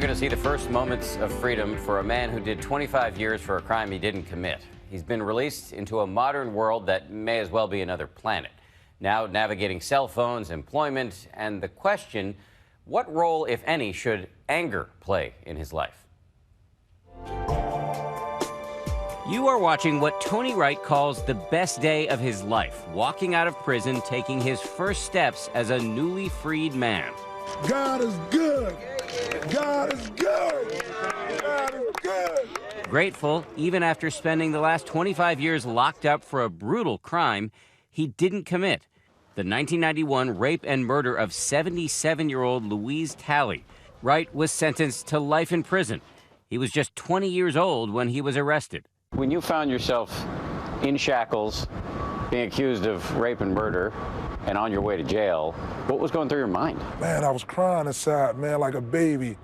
going to see the first moments of freedom for a man who did 25 years for a crime he didn't commit. He's been released into a modern world that may as well be another planet. Now navigating cell phones, employment, and the question, what role, if any, should anger play in his life? You are watching what Tony Wright calls the best day of his life, walking out of prison, taking his first steps as a newly freed man. God is good. God is good. God is good. Grateful, even after spending the last 25 years locked up for a brutal crime he didn't commit. The 1991 rape and murder of 77-year-old Louise Talley. Wright was sentenced to life in prison. He was just 20 years old when he was arrested. When you found yourself in shackles, being accused of rape and murder, and on your way to jail, what was going through your mind? Man, I was crying inside, man, like a baby.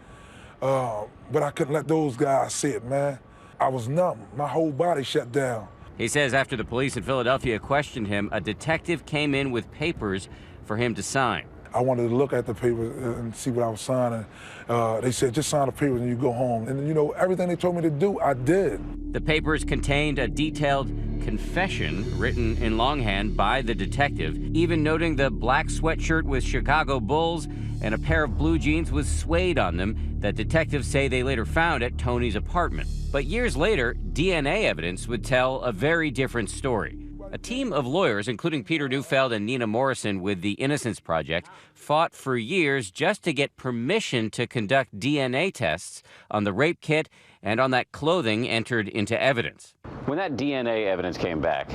But I couldn't let those guys see it, man. I was numb. My whole body shut down. He says after the police in Philadelphia questioned him, a detective came in with papers for him to sign. I wanted to look at the papers and see what I was signing. They said, just sign the papers and you go home. And, you know, everything they told me to do, I did. The papers contained a detailed confession written in longhand by the detective, even noting the black sweatshirt with Chicago Bulls and a pair of blue jeans with suede on them that detectives say they later found at Tony's apartment. But years later, DNA evidence would tell a very different story. A team of lawyers, including Peter Neufeld and Nina Morrison with the Innocence Project, fought for years just to get permission to conduct DNA tests on the rape kit and on that clothing entered into evidence. When that DNA evidence came back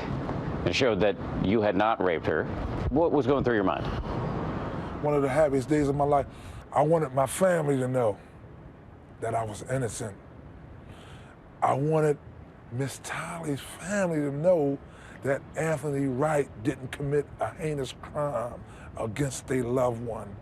and showed that you had not raped her, what was going through your mind? One of the happiest days of my life. I wanted my family to know that I was innocent. I wanted Miss Talley's family to know that Anthony Wright didn't commit a heinous crime against their loved one.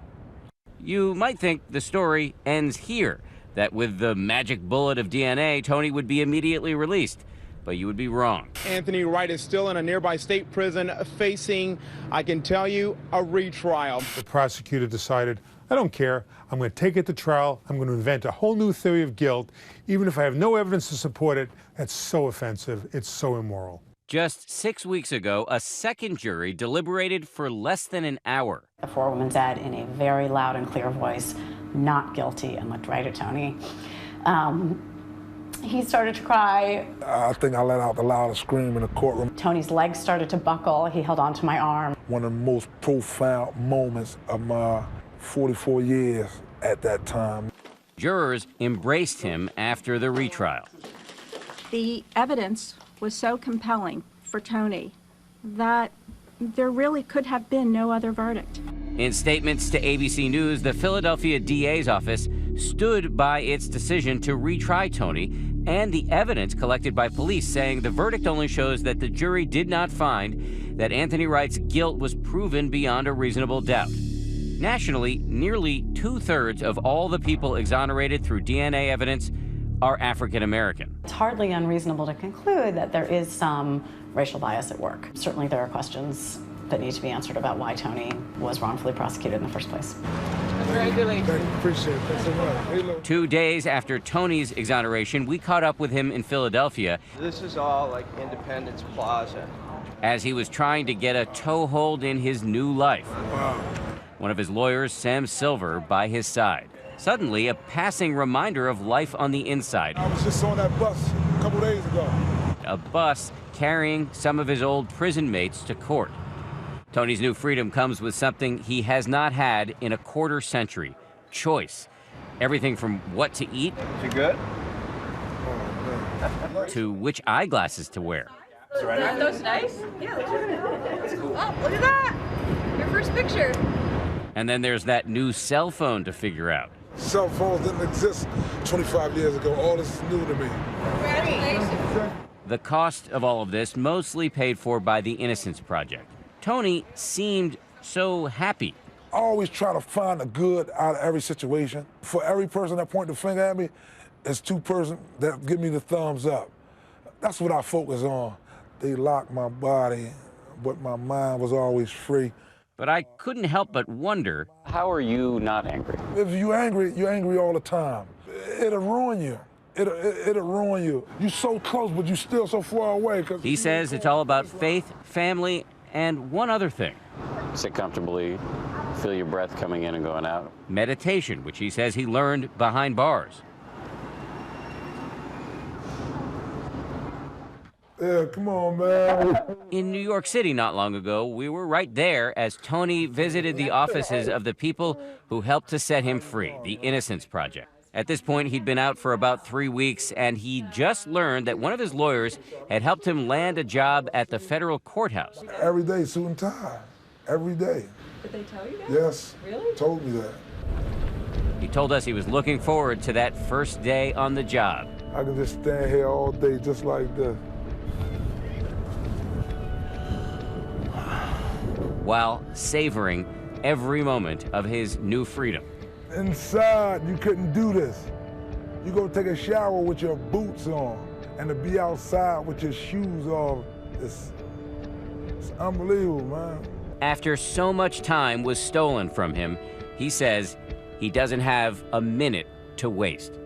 You might think the story ends here, that with the magic bullet of DNA, Tony would be immediately released. But you would be wrong. Anthony Wright is still in a nearby state prison facing, I can tell you, a retrial. The prosecutor decided, I don't care. I'm going to take it to trial. I'm going to invent a whole new theory of guilt. Even if I have no evidence to support it, that's so offensive. It's so immoral. Just 6 weeks ago, a second jury deliberated for less than an hour. The forewoman said in a very loud and clear voice, not guilty, and looked right at Tony. He started to cry. I think I let out the loudest scream in the courtroom. Tony's legs started to buckle. He held onto my arm. One of the most profound moments of my 44 years at that time. Jurors embraced him after the retrial. The evidence was so compelling for Tony that there really could have been no other verdict. In statements to ABC News, the Philadelphia DA's office stood by its decision to retry Tony and the evidence collected by police, saying the verdict only shows that the jury did not find that Anthony Wright's guilt was proven beyond a reasonable doubt. Nationally, nearly 2/3 of all the people exonerated through DNA evidence are African American. It's hardly unreasonable to conclude that there is some racial bias at work. Certainly there are questions that need to be answered about why Tony was wrongfully prosecuted in the first place. Congratulations. Thank you. Appreciate it. Thanks so much. 2 days after Tony's exoneration, we caught up with him in Philadelphia. This is all like Independence Plaza. As he was trying to get a toehold in his new life. Wow. One of his lawyers, Sam Silver, by his side. Suddenly, a passing reminder of life on the inside. I was just on that bus a couple days ago. A bus carrying some of his old prison mates to court. Tony's new freedom comes with something he has not had in a quarter century: choice. Everything from what to eat You good? to which eyeglasses to wear. Aren't those nice? Yeah, look at it. That's cool. Oh, look at that! Your first picture. And then there's that new cell phone to figure out. Cell phones didn't exist 25 years ago. All this is new to me. Congratulations. The cost of all of this mostly paid for by the Innocence Project. Tony seemed so happy. I always try to find the good out of every situation. For every person that point the finger at me, there's two persons that give me the thumbs up. That's what I focus on. They locked my body, but my mind was always free. But I couldn't help but wonder, How are you not angry? If you're angry all the time. It'll ruin you. It'll ruin you. You're so close, but you're still so far away. he says it's all about faith, family, and one other thing. Sit comfortably, feel your breath coming in and going out. Meditation, which he says he learned behind bars. Yeah, come on, man. In New York City not long ago, we were right there as Tony visited the offices of the people who helped to set him free, the Innocence Project. At this point, he'd been out for about 3 weeks, and he just learned that one of his lawyers had helped him land a job at the federal courthouse. Every day, suit and tie. Every day. Did they tell you that? Yes. Really? Told me that. He told us he was looking forward to that first day on the job. I can just stand here all day just like this. While savoring every moment of his new freedom. Inside, you couldn't do this. You go take a shower with your boots on, and to be outside with your shoes off, it's unbelievable, man. After so much time was stolen from him, he says he doesn't have a minute to waste.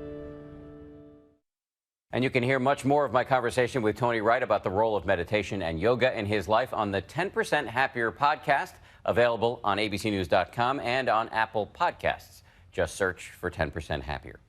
And you can hear much more of my conversation with Tony Wright about the role of meditation and yoga in his life on the 10% Happier podcast, available on abcnews.com and on Apple Podcasts. Just search for 10% Happier.